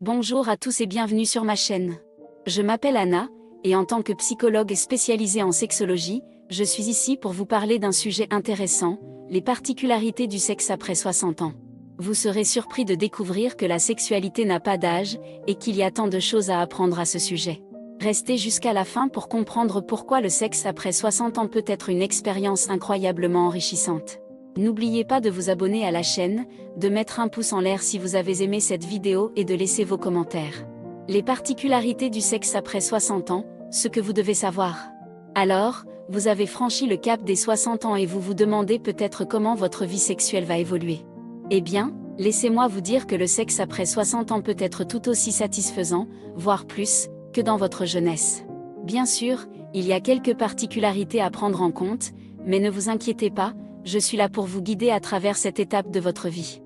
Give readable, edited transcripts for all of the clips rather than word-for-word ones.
Bonjour à tous et bienvenue sur ma chaîne. Je m'appelle Anna, et en tant que psychologue spécialisée en sexologie, je suis ici pour vous parler d'un sujet intéressant, les particularités du sexe après 60 ans. Vous serez surpris de découvrir que la sexualité n'a pas d'âge, et qu'il y a tant de choses à apprendre à ce sujet. Restez jusqu'à la fin pour comprendre pourquoi le sexe après 60 ans peut être une expérience incroyablement enrichissante. N'oubliez pas de vous abonner à la chaîne, de mettre un pouce en l'air si vous avez aimé cette vidéo et de laisser vos commentaires. Les particularités du sexe après 60 ans, ce que vous devez savoir. Alors, vous avez franchi le cap des 60 ans et vous vous demandez peut-être comment votre vie sexuelle va évoluer. Eh bien, laissez-moi vous dire que le sexe après 60 ans peut être tout aussi satisfaisant, voire plus, que dans votre jeunesse. Bien sûr, il y a quelques particularités à prendre en compte, mais ne vous inquiétez pas, je suis là pour vous guider à travers cette étape de votre vie.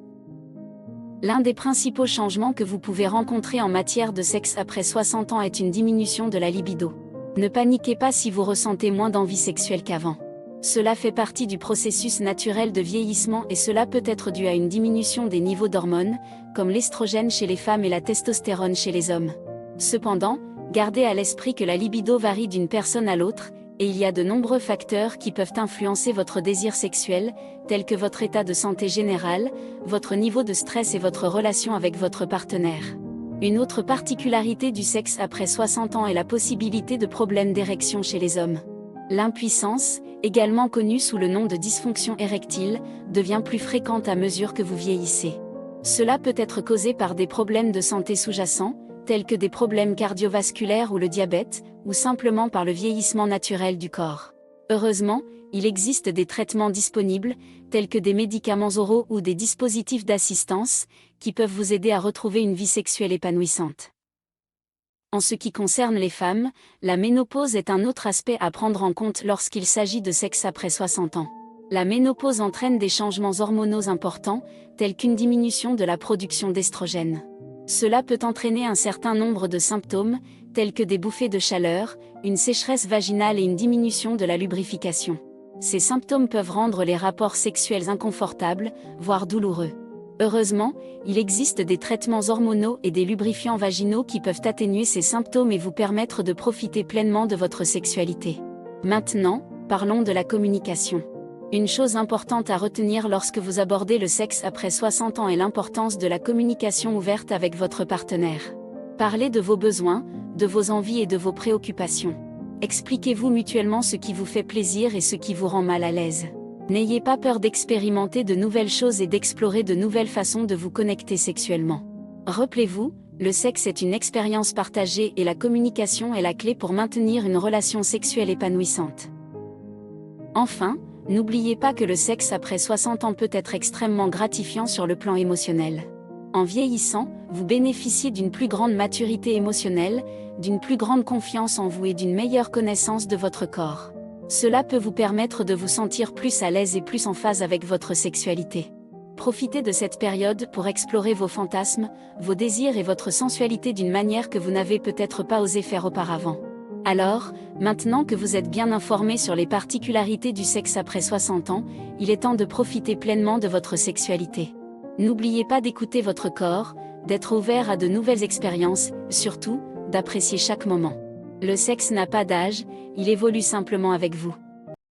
L'un des principaux changements que vous pouvez rencontrer en matière de sexe après 60 ans est une diminution de la libido. Ne paniquez pas si vous ressentez moins d'envie sexuelle qu'avant. Cela fait partie du processus naturel de vieillissement et cela peut être dû à une diminution des niveaux d'hormones, comme l'estrogène chez les femmes et la testostérone chez les hommes. Cependant, gardez à l'esprit que la libido varie d'une personne à l'autre, et il y a de nombreux facteurs qui peuvent influencer votre désir sexuel, tels que votre état de santé général, votre niveau de stress et votre relation avec votre partenaire. Une autre particularité du sexe après 60 ans est la possibilité de problèmes d'érection chez les hommes. L'impuissance, également connue sous le nom de dysfonction érectile, devient plus fréquente à mesure que vous vieillissez. Cela peut être causé par des problèmes de santé sous-jacents, tels que des problèmes cardiovasculaires ou le diabète, ou simplement par le vieillissement naturel du corps. Heureusement, il existe des traitements disponibles, tels que des médicaments oraux ou des dispositifs d'assistance, qui peuvent vous aider à retrouver une vie sexuelle épanouissante. En ce qui concerne les femmes, la ménopause est un autre aspect à prendre en compte lorsqu'il s'agit de sexe après 60 ans. La ménopause entraîne des changements hormonaux importants, tels qu'une diminution de la production d'estrogène. Cela peut entraîner un certain nombre de symptômes, tels que des bouffées de chaleur, une sécheresse vaginale et une diminution de la lubrification. Ces symptômes peuvent rendre les rapports sexuels inconfortables, voire douloureux. Heureusement, il existe des traitements hormonaux et des lubrifiants vaginaux qui peuvent atténuer ces symptômes et vous permettre de profiter pleinement de votre sexualité. Maintenant, parlons de la communication. Une chose importante à retenir lorsque vous abordez le sexe après 60 ans est l'importance de la communication ouverte avec votre partenaire. Parlez de vos besoins, de vos envies et de vos préoccupations. Expliquez-vous mutuellement ce qui vous fait plaisir et ce qui vous rend mal à l'aise. N'ayez pas peur d'expérimenter de nouvelles choses et d'explorer de nouvelles façons de vous connecter sexuellement. Rappelez-vous, le sexe est une expérience partagée et la communication est la clé pour maintenir une relation sexuelle épanouissante. Enfin, n'oubliez pas que le sexe après 60 ans peut être extrêmement gratifiant sur le plan émotionnel. En vieillissant, vous bénéficiez d'une plus grande maturité émotionnelle, d'une plus grande confiance en vous et d'une meilleure connaissance de votre corps. Cela peut vous permettre de vous sentir plus à l'aise et plus en phase avec votre sexualité. Profitez de cette période pour explorer vos fantasmes, vos désirs et votre sensualité d'une manière que vous n'avez peut-être pas osé faire auparavant. Alors, maintenant que vous êtes bien informé sur les particularités du sexe après 60 ans, il est temps de profiter pleinement de votre sexualité. N'oubliez pas d'écouter votre corps, d'être ouvert à de nouvelles expériences, surtout, d'apprécier chaque moment. Le sexe n'a pas d'âge, il évolue simplement avec vous.